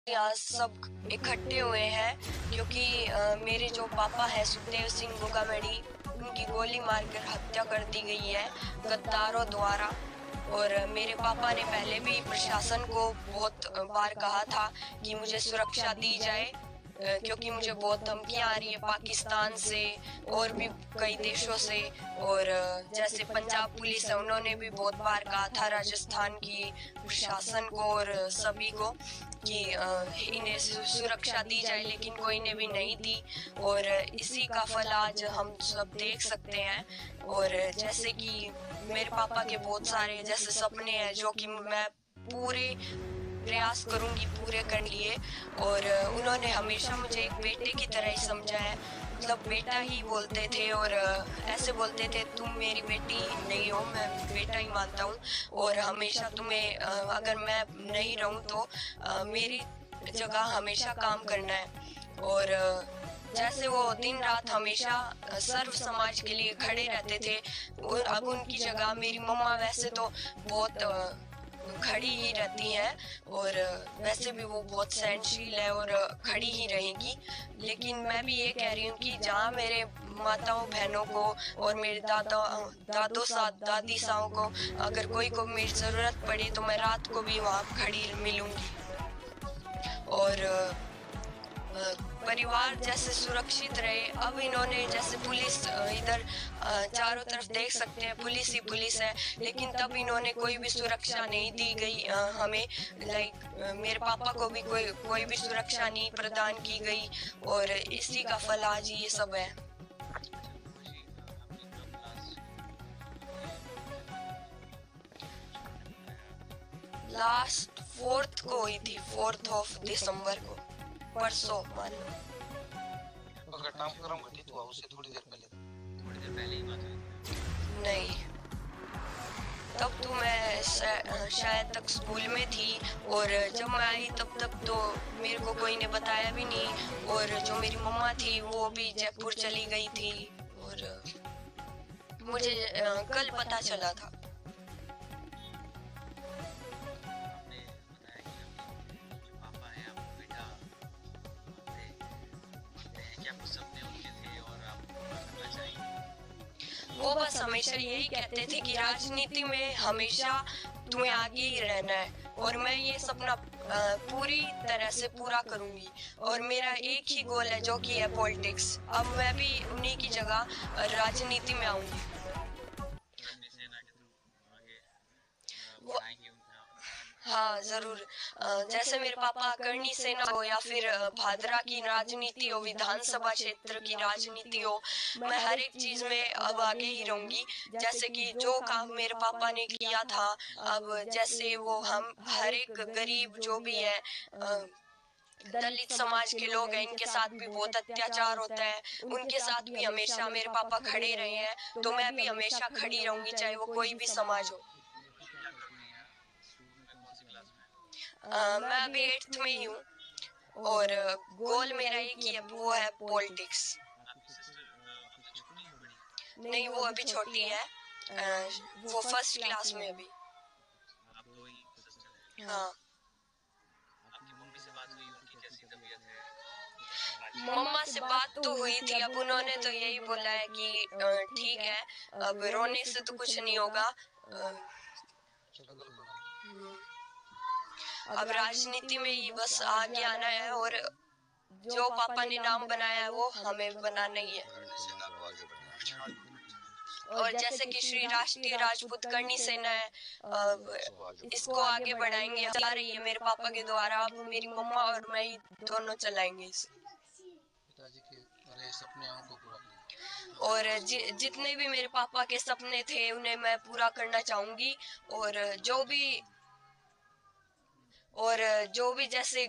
यहाँ सब इकट्ठे हुए हैं क्योंकि मेरे जो पापा है सुखदेव सिंह गोगामेड़ी, उनकी गोली मारकर हत्या कर दी गई है गद्दारों द्वारा। और मेरे पापा ने पहले भी प्रशासन को बहुत बार कहा था कि मुझे सुरक्षा दी जाए, क्योंकि मुझे बहुत धमकियां आ रही है पाकिस्तान से और भी कई देशों से। और जैसे पंजाब पुलिस है, उन्होंने भी बहुत बार कहा था राजस्थान की प्रशासन को और सभी को कि इन्हें सुरक्षा दी जाए, लेकिन कोई ने भी नहीं दी। और इसी का फल आज हम सब देख सकते हैं। और जैसे कि मेरे पापा के बहुत सारे जैसे सपने हैं जो कि मैं पूरे प्रयास करूंगी पूरे कर लिए। और उन्होंने हमेशा मुझे एक बेटे की तरह ही समझा है, मतलब बेटा ही बोलते थे। और ऐसे बोलते थे तुम मेरी बेटी नहीं हो, मैं बेटा ही मानता हूँ। और हमेशा तुम्हें अगर मैं नहीं रहूँ तो मेरी जगह हमेशा काम करना है। और जैसे वो दिन रात हमेशा सर्व समाज के लिए खड़े रहते थे, और अब उनकी जगह मेरी मम्मा वैसे तो बहुत खड़ी ही रहती हैं, और वैसे भी वो बहुत सहनशील है और खड़ी ही रहेगी। लेकिन मैं भी ये कह रही हूँ कि जहाँ मेरे माताओं बहनों को और मेरे दादी साओं को अगर कोई को मेरी जरूरत पड़े तो मैं रात को भी वहाँ खड़ी मिलूंगी। और परिवार जैसे सुरक्षित रहे। अब इन्होंने जैसे पुलिस इधर चारों तरफ देख सकते हैं पुलिस ही पुलिस है, लेकिन तब इन्होंने कोई भी सुरक्षा नहीं दी गई हमें। मेरे पापा को भी कोई भी सुरक्षा नहीं प्रदान की गई, और इसी का फल आज ये सब है। लास्ट 4th को हुई थी, 4th ऑफ दिसंबर को, परसों मान लो। अगर घटनाक्रम घटित हुआ उससे थोड़ी देर पहले ही बात हुई? नहीं, तब तो मैं शायद तक स्कूल में थी, और जब मैं आई तब तक तो मेरे को कोई ने बताया भी नहीं। और जो मेरी मम्मा थी वो भी जयपुर चली गई थी, और मुझे कल पता चला था। वो बस हमेशा यही कहते थे कि राजनीति में हमेशा तुम्हें आगे ही रहना है, और मैं ये सपना पूरी तरह से पूरा करूंगी। और मेरा एक ही गोल है जो कि है पॉलिटिक्स। अब मैं भी उन्हीं की जगह राजनीति में आऊंगी। हाँ जरूर। जैसे मेरे पापा करनी सेना हो या फिर भादरा की राजनीति हो, विधानसभा क्षेत्र की राजनीति हो, मैं हर एक चीज में अब आगे ही रहूंगी। जैसे कि जो काम मेरे पापा ने किया था, अब जैसे वो हम हर एक गरीब जो भी है, दलित समाज के लोग हैं, इनके साथ भी बहुत अत्याचार होता है, उनके साथ भी हमेशा मेरे पापा खड़े रहे हैं, तो मैं भी हमेशा खड़ी रहूंगी चाहे वो कोई भी समाज हो। मैं अभी 8th में ही हूँ, और गोल मेरा एक ही है, वो है पॉलिटिक्स। नहीं, वो अभी छोटी है, वो 1st क्लास में अभी। हाँ। मम्मा से बात तो हुई थी, अब उन्होंने तो यही बोला है कि ठीक है, अब रोने से तो कुछ नहीं होगा। अब राजनीति में ही बस आगे आना है, और जो पापा ने नाम बनाया है वो हमें बनाना ही है। और जैसे कि श्री राष्ट्रीय राजपूत करनी सेना है, इसको आगे बढ़ाएंगे, चला रही है मेरे पापा के द्वारा। अब मेरी मम्मा और मैं ही दोनों चलाएंगे इसे। पिताजी के सपने को पूरा करेंगे। और जितने भी मेरे पापा के सपने थे उन्हें मैं पूरा करना चाहूंगी। और जो भी जैसे